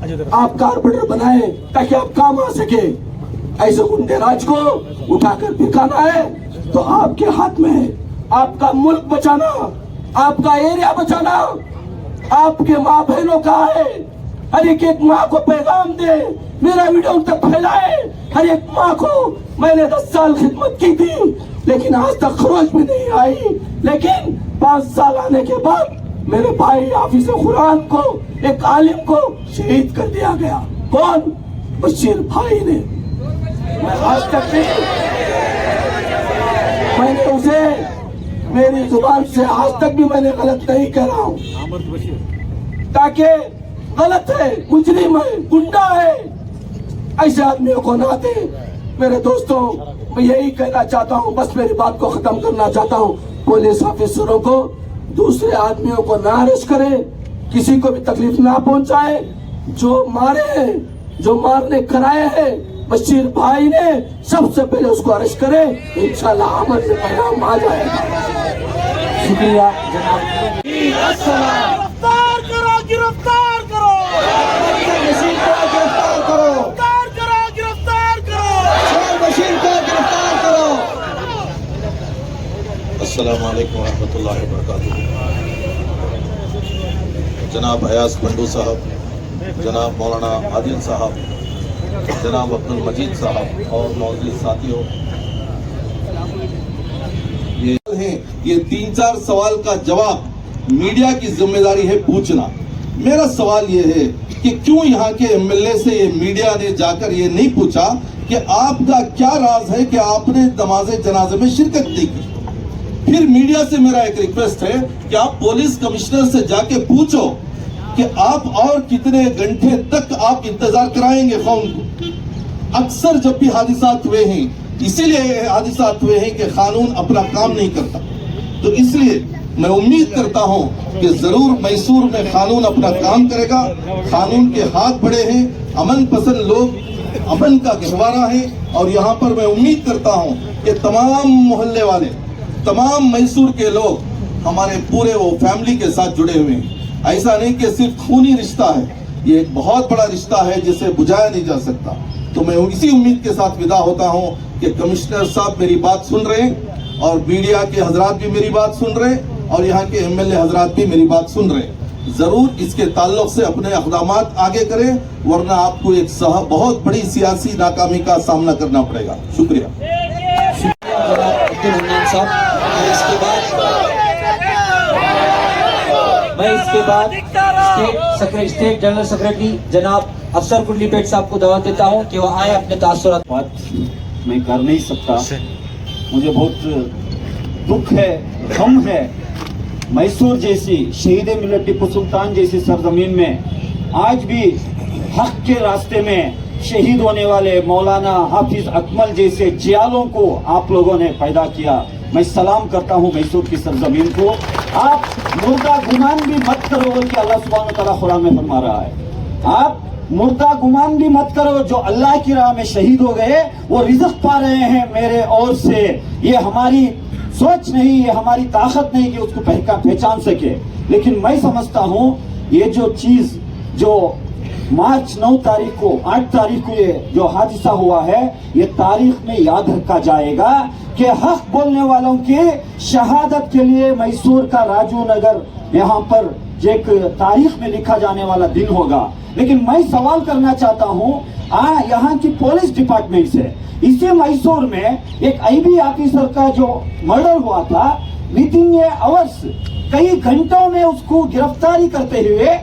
Speaker 4: आप कारपेंटर बनाए ताकि आप काम आ सके। ऐसे गुंडे राज को उठाकर भिखाना है तो आपके हाथ में है। आपका मुल्क बचाना, आपका एरिया बचाना आपके माँ बहनों का है। हर एक माँ को पैगाम दे, मेरा वीडियो उन तक फैलाए। हर एक माँ को, मैंने 10 साल खिदमत की थी लेकिन आज तक खरोज भी नहीं आई, लेकिन 5 साल आने के बाद मेरे भाई हाफिज कुरान को, एक आलिम को शहीद कर दिया गया। कौन? बशीर भाई ने। मैं आज तक भी, मैंने उसे, मेरी जुबान से आज तक भी मैंने गलत नहीं कह रहा हूँ, ताकि गलत है, मुजरिम है, गुंडा है, ऐसे आदमियों को ना दे। मेरे दोस्तों, मैं यही कहना चाहता हूँ, बस मेरी बात को खत्म करना चाहता हूँ। पुलिस ऑफिसरों को दूसरे आदमियों को ना अरेस्ट करे, किसी को भी तकलीफ ना पहुंचाए। जो मारे हैं, जो मारने कराए हैं बशीर भाई ने, सबसे पहले उसको अरेस्ट करे। इंशाल्लाह अमल में पैगाम आ जाएगा।
Speaker 5: शुक्रिया जनाब।
Speaker 6: गिरफ्तार करो, गिरफ्तार करो,
Speaker 3: बशीर को गिरफ्तार करो,
Speaker 6: गिरफ्तार करो, गिरफ्तार करो,
Speaker 3: बशीर को गिरफ्तार करो।
Speaker 7: अस्सलाम वालेकुम रहमतुल्लाहि व बरकातुहू। जनाब अयाज पंडू साहब, जनाब मौलाना आदिल साहब, जनाब अब्दुल मजीद साहब और मौजूद साथियों, ये 3-4 सवाल का जवाब मीडिया की जिम्मेदारी है पूछना। मेरा सवाल ये है कि क्यों यहाँ के एमएलए से ये मीडिया ने जाकर ये नहीं पूछा कि आपका क्या राज है कि आपने नमाज जनाजे में शिरकत नहीं की। फिर मीडिया से मेरा एक रिक्वेस्ट है कि आप पुलिस कमिश्नर से जाके पूछो कि आप और कितने घंटे तक आप इंतजार कराएंगे कौम को। अक्सर जब भी हादिसात हुए हैं, इसीलिए हादिसात हुए हैं कि कानून अपना काम नहीं करता। तो इसलिए मैं उम्मीद करता हूं कि जरूर मैसूर में कानून अपना काम करेगा। कानून के हाथ बड़े हैं, अमन पसंद लोग, अमन का गहवारा है। और यहाँ पर मैं उम्मीद करता हूं कि तमाम मोहल्ले वाले, तमाम मैसूर के लोग हमारे पूरे वो फैमिली के साथ जुड़े हुए हैं। ऐसा नहीं कि सिर्फ खूनी रिश्ता है, ये एक बहुत बड़ा रिश्ता है जिसे बुझाया नहीं जा सकता। तो मैं इसी उम्मीद के साथ विदा होता हूँ कि कमिश्नर साहब मेरी बात सुन रहे हैं और मीडिया के हजरात भी मेरी बात सुन रहे हैं और यहाँ के एमएलए हजरात भी मेरी बात सुन रहे हैं। जरूर इसके ताल्लुक से अपने इक़दामात आगे करें, वरना आपको एक बहुत बड़ी सियासी नाकामी का सामना करना पड़ेगा। शुक्रिया।
Speaker 5: अब्दुल हन्नान साहब। मैं इसके बाद स्टेट जनरल सेक्रेटरी जनाब अफसर कुंडली पेट साहब को दावत देता हूँ कि वो आए अपने तासुरात।
Speaker 8: बात मैं कर नहीं सकता, मुझे बहुत दुख है, गम है। मैसूर जैसी शहीद मिलत टिप्पू सुल्तान जैसी सरजमीन में आज भी हक के रास्ते में शहीद होने वाले मौलाना हाफिज अकमल जैसे जियालों को आप लोगों ने पैदा किया। मैं सलाम करता हूँ मैसूर की सरजमीन को। आप मुर्दा गुमान भी मत करो कि अल्लाह सुब्हानहू व तआला कुरान में फरमा रहा है। आप मुर्दा गुमान भी मत करो, जो अल्लाह की राह में शहीद हो गए वो रिज़्क़ पा रहे हैं मेरे और से। ये हमारी सोच नहीं, ये हमारी ताकत नहीं कि उसको पहचान सके। लेकिन मैं समझता हूँ ये जो चीज जो मार्च 9 तारीख को 8 तारीख को ये जो हादसा हुआ है, ये तारीख में याद रखा जाएगा कि हक बोलने वालों के शहादत के लिए मैसूर का राजू नगर यहाँ पर एक तारीख में लिखा जाने वाला दिन होगा। लेकिन मैं सवाल करना चाहता हूँ यहाँ की पुलिस डिपार्टमेंट से, इसी मैसूर में एक आईबी ऑफिसर का जो मर्डर हुआ था, विद इन ए आवर्स, कई घंटों में उसको गिरफ्तारी करते हुए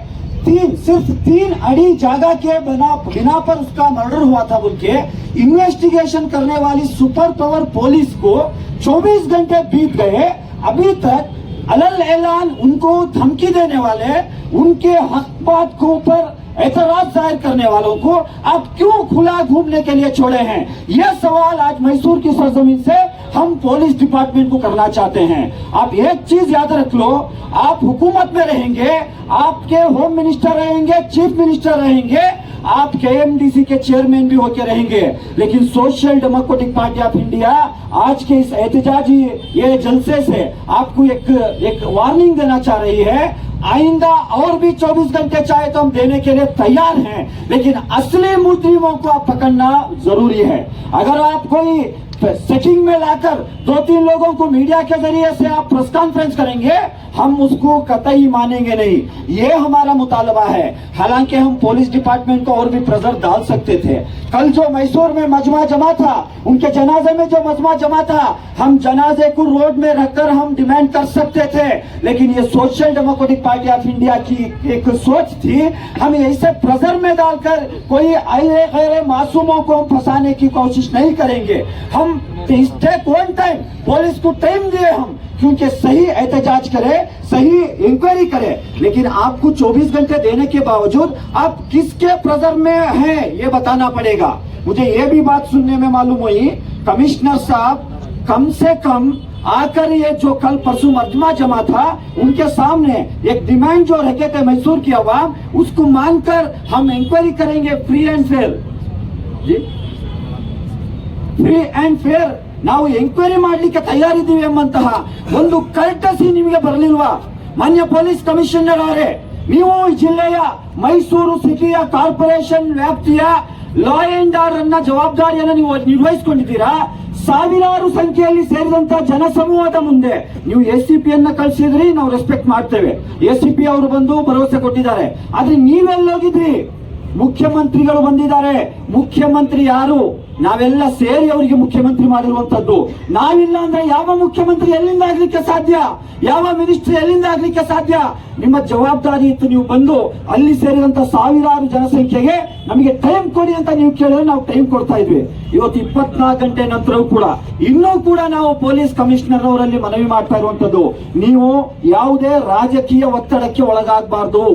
Speaker 8: सिर्फ 3 अड़ी जगह के बिना पर उसका मर्डर हुआ था बोल के इन्वेस्टिगेशन करने वाली सुपर पावर पुलिस को 24 घंटे बीत गए, अभी तक अलल ऐलान उनको धमकी देने वाले, उनके हक बात के ऊपर एतराज जाहिर करने वालों को आप क्यों खुला घूमने के लिए छोड़े हैं? यह सवाल आज मैसूर की सरजमीन से हम पुलिस डिपार्टमेंट को करना चाहते हैं। आप एक चीज याद रख लो, आप हुकूमत में रहेंगे, आपके होम मिनिस्टर रहेंगे, चीफ मिनिस्टर रहेंगे, आप केएमडीसी के चेयरमैन भी होकर रहेंगे, लेकिन social democratic party of India आज के इस एहतजाजी ये जलसे से आपको एक वार्निंग देना चाह रही है। आइंदा और भी 24 घंटे चाहे तो हम देने के लिए तैयार हैं, लेकिन असली मुजरिमों को आप पकड़ना जरूरी है। अगर आप कोई सेटिंग में लाकर 2-3 लोगों को मीडिया के जरिए से आप प्रेस कॉन्फ्रेंस करेंगे, हम उसको कतई मानेंगे नहीं। ये हमारा मुतालबा है। हालांकि हम पुलिस डिपार्टमेंट को और भी प्रेशर डाल सकते थे। कल जो मैसूर में मजमा जमा था, उनके जनाजे में जो मजमा जमा था, हम जनाजे को रोड में रखकर हम डिमांड कर सकते थे, लेकिन ये social democratic party of India की एक सोच थी। हम ऐसे प्रेशर में डालकर कोई गैर मासूमों को हम फंसाने की कोशिश नहीं करेंगे। हम टेक वन टाइम पुलिस को टाइम दिए हम, क्योंकि सही एहतजाज करे, सही इंक्वायरी करे, लेकिन आपको 24 घंटे देने के बावजूद आप किसके प्रेशर में हैं ये बताना पड़ेगा। मुझे ये भी बात सुनने में मालूम हुई, कमिश्नर साहब कम से कम आकर ये जो कल परसों मजमा जमा था, उनके सामने एक डिमांड जो रखे थे मैसूर की आवाम, उसको मानकर हम इंक्वायरी करेंगे फ्री एंड फेयर। जी, ಫ್ರೀ ಅಂಡ್ ಫೇರ್ ನಾವು ಎಂಕ್ವೈರಿ ಮಾಡಲಿಕ್ಕೆ ತಯಾರಿದ್ದೀವಿ ಎಂಬಂತಹ ಒಂದು ಕರ್ಟಸಿ ನಿಮಗೆ ಬರಲಿಲ್ವಾ? ಮಾನ್ಯ ಪೊಲೀಸ್ ಕಮಿಷನರ್ ಅವರೇ, ನೀವು ಜಿಲ್ಲೆಯ ಮೈಸೂರು ಸಿಟಿಯ ಕಾರ್ಪೊರೇಷನ್ ವ್ಯಾಪ್ತಿಯ ಲಾ ಅಂಡ್ ಆರ್ಡರ್ ಅನ್ನ ಜವಾಬ್ದಾರಿಯನ್ನು ನೀವು ನಿರ್ವಹಿಸಿಕೊಂಡಿದ್ದೀರಾ. ಸಾವಿರಾರು ಸಂಖ್ಯೆಯಲ್ಲಿ ಸೇರಿದಂತಹ ಜನಸಮೂಹದ ಮುಂದೆ ನೀವು ಎಸಿಪಿ ಅನ್ನ ಕಳಿಸಿದ್ರಿ, ನಾವು ರೆಸ್ಪೆಕ್ಟ್ ಮಾಡ್ತೇವೆ. ಎಸಿಪಿ ಅವರು ಬಂದು ಭರವಸೆ ಕೊಟ್ಟಿದ್ದಾರೆ. ಆದ್ರೆ ನೀವೆಲ್ಲೋಗಿದ್ರಿ? ಮುಖ್ಯಮಂತ್ರಿಗಳು ಬಂದಿದ್ದಾರೆ. ಮುಖ್ಯಮಂತ್ರಿ ಯಾರು? ನಾವೆಲ್ಲ ಸೇರಿ ಅವರಿಗೆ ಮುಖ್ಯಮಂತ್ರಿ ಮಾಡಿರುವಂತದ್ದು. ನಾವಿಲ್ಲ ಅಂದ್ರೆ ಯಾವ ಮುಖ್ಯಮಂತ್ರಿ ಎಲ್ಲಿಂದ ಆಗ್ಲಿಕ್ಕೆ ಸಾಧ್ಯ? ಯಾವ ಮಿನಿಸ್ಟ್ರಿ ಎಲ್ಲಿಂದ ಆಗ್ಲಿಕ್ಕೆ ಸಾಧ್ಯ? ನಿಮ್ಮ ಜವಾಬ್ದಾರಿ ಇತ್ತು, ನೀವು ಬಂದು ಅಲ್ಲಿ ಸೇರಿದಂತ ಸಾವಿರಾರು ಜನಸಂಖ್ಯೆಗೆ ನಮಗೆ ಟೈಮ್ ಕೊಡಿ ಅಂತ ನೀವು ಕೇಳಿದ್ರೆ ನಾವು ಟೈಮ್ ಕೊಡ್ತಾ ಇದ್ವಿ. ಇವತ್ತು 24 ಗಂಟೆ ನಂತರವೂ ಕೂಡ ಇನ್ನೂ ಕೂಡ ನಾವು ಪೊಲೀಸ್ ಕಮಿಷನರ್ ಅವರಲ್ಲಿ ಮನವಿ ಮಾಡ್ತಾ ಇರುವಂತದ್ದು, ನೀವು ಯಾವುದೇ ರಾಜಕೀಯ ಒತ್ತಡಕ್ಕೆ ಒಳಗಾಗಬಾರ್ದು.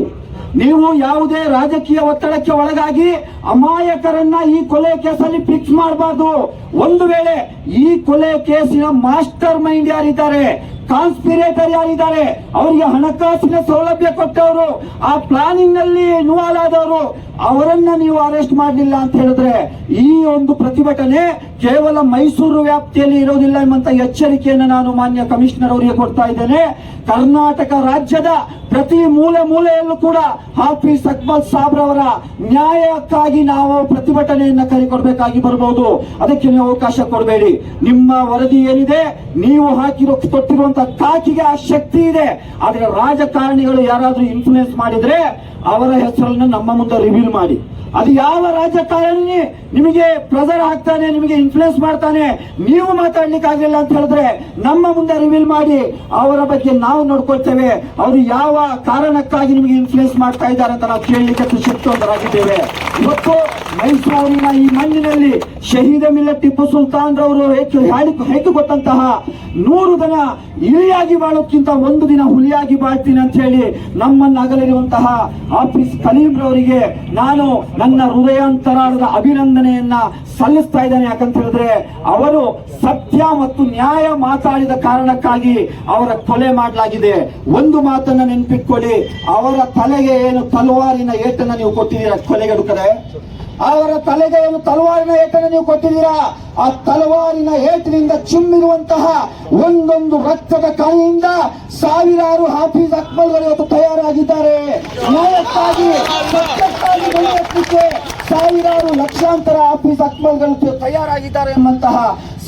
Speaker 8: ನೀವು ಯಾವುದೇ ರಾಜಕೀಯ ಒತ್ತಡಕ್ಕೆ ಒಳಗಾಗಿ ಅಮಾಯಕರನ್ನ ಈ ಕೊಲೆ ಕೇಸಲ್ಲಿ ಫಿಕ್ಸ್ ಮಾಡಬಾರ್ದು. ಒಂದು ವೇಳೆ ಈ ಕೊಲೆ ಕೇಸಿನ ಮಾಸ್ಟರ್ ಮೈಂಡ್ ಯಾರಿದ್ದಾರೆ, ಕಾನ್ಸ್ಪಿರೇಟರ್ ಯಾರಿದ್ದಾರೆ, ಅವರಿಗೆ ಹಣಕಾಸಿನ ಸೌಲಭ್ಯ ಕೊಟ್ಟವರು, ಆ ಪ್ಲಾನಿಂಗ್ ನಲ್ಲಿ ಇನ್ವಾಲ್ವ್ ಆದವರು, ಅವರನ್ನ ನೀವು ಅರೆಸ್ಟ್ ಮಾಡಲಿಲ್ಲ ಅಂತ ಹೇಳಿದ್ರೆ ಈ ಒಂದು ಪ್ರತಿಭಟನೆ ಕೇವಲ ಮೈಸೂರು ವ್ಯಾಪ್ತಿಯಲ್ಲಿ ಇರೋದಿಲ್ಲ ಎಂಬಂತ ಎಚ್ಚರಿಕೆಯನ್ನು ನಾನು ಮಾನ್ಯ ಕಮಿಷನರ್ ಅವರಿಗೆ ಕೊಡ್ತಾ ಇದ್ದೇನೆ. ಕರ್ನಾಟಕ ರಾಜ್ಯದ ಪ್ರತಿ ಮೂಲೆಯಲ್ಲೂ ಕೂಡ ಹಾಫೀಜ್ ಅಕ್ಮಲ್ ಸಾಬ್ರವರ ನ್ಯಾಯಕ್ಕಾಗಿ ನಾವು ಪ್ರತಿಭಟನೆಯನ್ನ ಕೈಗೊಳ್ಳಬೇಕಾಗಿ ಬರಬಹುದು. ಅದಕ್ಕೆ ನೀವು ಅವಕಾಶ ಕೊಡಬೇಡಿ. ನಿಮ್ಮ ವರದಿ ಏನಿದೆ, ನೀವು ಕೊಟ್ಟಿರುವಂತಹ ಕಾಕಿಗೆ ಆ ಶಕ್ತಿ ಇದೆ. ಆದ್ರೆ ರಾಜಕಾರಣಿಗಳು ಯಾರಾದ್ರೂ ಇನ್ಫ್ಲೂಯೆನ್ಸ್ ಮಾಡಿದ್ರೆ ಅವರ ಹೆಸರನ್ನು ನಮ್ಮ ಮುಂದೆ ರಿವೀಲ್ ಮಾಡಿ. ಅದು ಯಾವ ರಾಜಕಾರಣಿ ನಿಮಗೆ ಪ್ರೆಷರ್ ಹಾಕ್ತಾನೆ, ನಿಮಗೆ ಇನ್ಫ್ಲೂಯೆನ್ಸ್ ಮಾಡ್ತಾನೆ, ನೀವು ಮಾತಾಡ್ಲಿಕ್ಕೆ ಆಗಲಿಲ್ಲ ಅಂತ ಹೇಳಿದ್ರೆ ನಮ್ಮ ಮುಂದೆ ರಿವೀಲ್ ಮಾಡಿ. ಅವರ ಬಗ್ಗೆ ನಾವು ನೋಡ್ಕೊಳ್ತೇವೆ, ಅವರು ಯಾವ ಕಾರಣಕ್ಕಾಗಿ ನಿಮಗೆ ಇನ್ಫ್ಲೂಯೆನ್ಸ್ ಮಾಡ್ತಾ ಇದ್ದಾರೆ ಅಂತ ನಾವು ಕೇಳಲಿಕ್ಕೆ ಸುಶಕ್ತರಾಗಿದ್ದೇವೆ. ಇವತ್ತು ಮೈಸೂರಿನ ಈ ಮಣ್ಣಿನಲ್ಲಿ ಶಹೀದ್ ಮಿಲ್ಲತ್ ಟಿಪ್ಪು ಸುಲ್ತಾನ್ ರವರು ಹೇಗೆ ಕೊಟ್ಟಂತಹ 100 ದಿನ ಇಲಿಯಾಗಿ ಬಾಳೋಕ್ಕಿಂತ 1 ದಿನ ಹುಲಿಯಾಗಿ ಬಾಳ್ತೀನಿ ಅಂತ ಹೇಳಿ ನಮ್ಮನ್ನು ಅಗಲಿರುವಂತಹ ಹಾಫೀಜ್ ಕಲೀಂ ರವರಿಗೆ ನಾನು ನನ್ನ ಹೃದಯಾಂತರಾಳದ ಅಭಿನಂದನೆಯನ್ನ ಸಲ್ಲಿಸ್ತಾ ಇದ್ದೇನೆ. ಯಾಕಂತ ಹೇಳಿದ್ರೆ ಅವರು ಸತ್ಯ ಮತ್ತು ನ್ಯಾಯ ಮಾತಾಡಿದ ಕಾರಣಕ್ಕಾಗಿ ಅವರ ಕೊಲೆ ಮಾಡಲಾಗಿದೆ. ಒಂದು ಮಾತನ್ನ ನೆನಪಿಟ್ಕೊಳ್ಳಿ, ಅವರ ತಲೆಗೆ ಏನು ತಲವಾರಿನ ಏಟನ್ನ ನೀವು ಕೊಟ್ಟಿದ್ದೀರಾ ಕೊಲೆಗಡುಕರೆ, ಅವರ ತಲೆಗೆ ಏನು ತಲವಾರಿನ ಏಟನ್ನು ನೀವು ಕೊಟ್ಟಿದ್ದೀರಾ. ಆ ತಲವಾರಿನ ಏಟಿನಿಂದ ಚಿಮ್ಮಿರುವಂತಹ ಒಂದೊಂದು ರಕ್ತದ ಕಾಯಿಯಿಂದ ಸಾವಿರಾರು ಹಾಫೀಜ್ ಅಕ್ಮಲ್ಗಳು ಇವತ್ತು ತಯಾರಾಗಿದ್ದಾರೆ. ನ್ಯಾಯಕ್ಕಾಗಿ ಸತ್ಯಕ್ಕಾಗಿ ಬೆಳೆಯಲಿಕ್ಕೆ ಸಾವಿರಾರು ಲಕ್ಷಾಂತರ ಹಾಫೀಜ್ ಅಕ್ಮಲ್ಗಳು ತಯಾರಾಗಿದ್ದಾರೆ ಎಂಬಂತಹ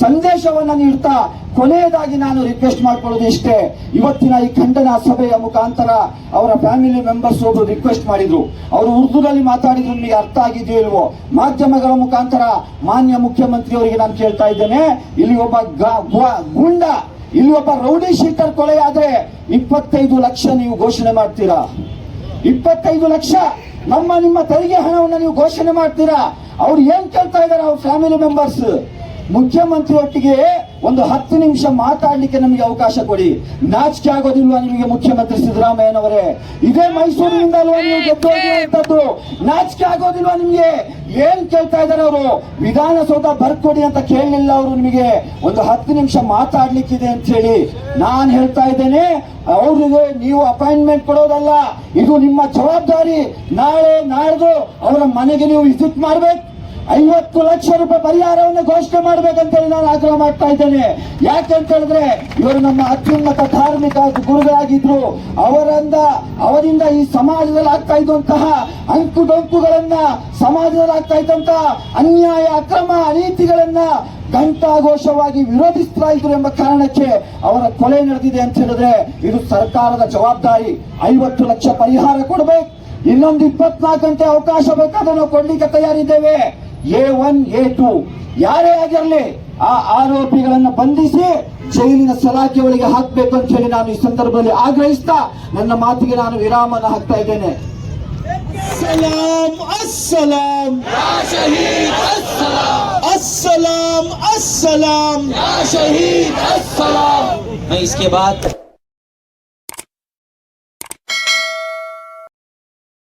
Speaker 8: ಸಂದೇಶವನ್ನ ನೀಡ್ತಾ ಕೊನೆಯದಾಗಿ ನಾನು ರಿಕ್ವೆಸ್ಟ್ ಮಾಡ್ಕೊಳ್ಳೋದು ಇಷ್ಟೇ. ಇವತ್ತಿನ ಈ ಖಂಡನ ಸಭೆಯ ಮುಖಾಂತರ ಅವರ ಫ್ಯಾಮಿಲಿ ಮೆಂಬರ್ಸ್ ಒಬ್ರು ರಿಕ್ವೆಸ್ಟ್ ಮಾಡಿದ್ರು, ಅವರು ಉರ್ದುದಲ್ಲಿ ಮಾತಾಡಿದ್ರು, ನಿಮಗೆ ಅರ್ಥ ಆಗಿದೆಯೋ ಇಲ್ವೋ. ಮಾಧ್ಯಮಗಳ ಮುಖಾಂತರ ಮಾನ್ಯ ಮುಖ್ಯಮಂತ್ರಿ ಅವರಿಗೆ ನಾನು ಕೇಳ್ತಾ ಇದ್ದೇನೆ, ಇಲ್ಲಿ ಒಬ್ಬ ಗುಂಡ, ಇಲ್ಲಿ ಒಬ್ಬ ರೌಡಿ ಶೀಟರ್ ಕೊಲೆ ಆದ್ರೆ 25 ಲಕ್ಷ ನೀವು ಘೋಷಣೆ ಮಾಡ್ತೀರಾ? 25 ಲಕ್ಷ ನಿಮ್ಮ ತೆರಿಗೆ ಹಣವನ್ನು ನೀವು ಘೋಷಣೆ ಮಾಡ್ತೀರಾ? ಅವ್ರು ಏನ್ ಕೇಳ್ತಾ ಇದ್ದಾರೆ ಅವ್ರ ಫ್ಯಾಮಿಲಿ ಮೆಂಬರ್ಸ್? ಮುಖ್ಯಮಂತ್ರಿ ಒಟ್ಟಿಗೆ ಒಂದು 10 ನಿಮಿಷ ಮಾತಾಡ್ಲಿಕ್ಕೆ ನಮಗೆ ಅವಕಾಶ ಕೊಡಿ. ನಾಚಿಕೆ ಆಗೋದಿಲ್ವಾ ನಿಮಗೆ ಮುಖ್ಯಮಂತ್ರಿ ಸಿದ್ದರಾಮಯ್ಯನವರೇ? ಇದೇ ಮೈಸೂರಿನಿಂದ ಅಲ್ವಾ ನೀವು ಗೆದ್ದೋಗಿರುವಂತದ್ದು? ನಾಚಿಕೆ ಆಗೋದಿಲ್ವಾ ನಿಮ್ಗೆ? ಏನ್ ಕೇಳ್ತಾ ಇದ್ದಾರೆ ಅವರು? ವಿಧಾನಸೌಧ ಬರ್ಕೊಡಿ ಅಂತ ಕೇಳಲಿಲ್ಲ ಅವರು. ನಿಮಗೆ ಒಂದು 10 ನಿಮಿಷ ಮಾತಾಡ್ಲಿಕ್ಕಿದೆ ಅಂತ ಹೇಳಿ ನಾನು ಹೇಳ್ತಾ ಇದ್ದೇನೆ. ಅವ್ರಿಗೆ ನೀವು ಅಪಾಯಿಂಟ್ಮೆಂಟ್ ಕೊಡೋದಲ್ಲ, ಇದು ನಿಮ್ಮ ಜವಾಬ್ದಾರಿ. ನಾಳೆ ನಾಡ್ದು ಅವರ ಮನೆಗೆ ನೀವು ವಿಸಿಟ್ ಮಾಡ್ಬೇಕು, 50 ಲಕ್ಷ ರೂಪಾಯಿ ಪರಿಹಾರವನ್ನು ಘೋಷಣೆ ಮಾಡಬೇಕಂತ ಹೇಳಿ ನಾನು ಆಗ್ರಹ ಮಾಡ್ತಾ ಇದ್ದೇನೆ. ಯಾಕೆಂತ ಹೇಳಿದ್ರೆ ಇವರು ನಮ್ಮ ಅತ್ಯುನ್ನತ ಧಾರ್ಮಿಕ ಗುರುಗಳಾಗಿದ್ರು. ಅವರಿಂದ ಈ ಸಮಾಜದಲ್ಲಿ ಆಗ್ತಾ ಇದ್ದಂತಹ ಅಂಕುಡೊಂಕುಗಳನ್ನ, ಸಮಾಜದಲ್ಲಿ ಆಗ್ತಾ ಇದ್ದಂತಹ ಅನ್ಯಾಯ, ಅಕ್ರಮ, ಅನೀತಿಗಳನ್ನ ಘಂಟಾಘೋಷವಾಗಿ ವಿರೋಧಿಸ್ತಾ ಇದ್ರು ಎಂಬ ಕಾರಣಕ್ಕೆ ಅವರ ಕೊಲೆ ನಡೆದಿದೆ ಅಂತ ಹೇಳಿದ್ರೆ ಇದು ಸರ್ಕಾರದ ಜವಾಬ್ದಾರಿ. 50 ಲಕ್ಷ ಪರಿಹಾರ ಕೊಡಬೇಕು. ಇನ್ನೊಂದು 24 ಗಂಟೆ ಅವಕಾಶ ಬೇಕಾದ್ರೆ ನಾವು ಕೊಡ್ಲಿಕ್ಕೆ ತಯಾರಿದ್ದೇವೆ. A1 A2 ಯಾರೇ ಆಗಿರಲಿ ಆ ಆರೋಪಿಗಳನ್ನ ಬಂಧಿಸಿ ಜೈಲಿನ ಸಲಾಕೆ ಒಳಗೆ ಹಾಕಬೇಕು ಅಂತ ಹೇಳಿ ನಾನು ಈ ಸಂದರ್ಭದಲ್ಲಿ ಆಗ್ರಹಿಸ್ತಾ ನನ್ನ ಮಾತಿಗೆ ನಾನು ವಿರಾಮನ ಹಾಕ್ತಾ ಇದ್ದೇನೆ.
Speaker 6: अस्सलाम अस्सलाम या शहीद अस्सलाम अस्सलाम अस्सलाम या शहीद अस्सलाम.
Speaker 5: मैं इसके बाद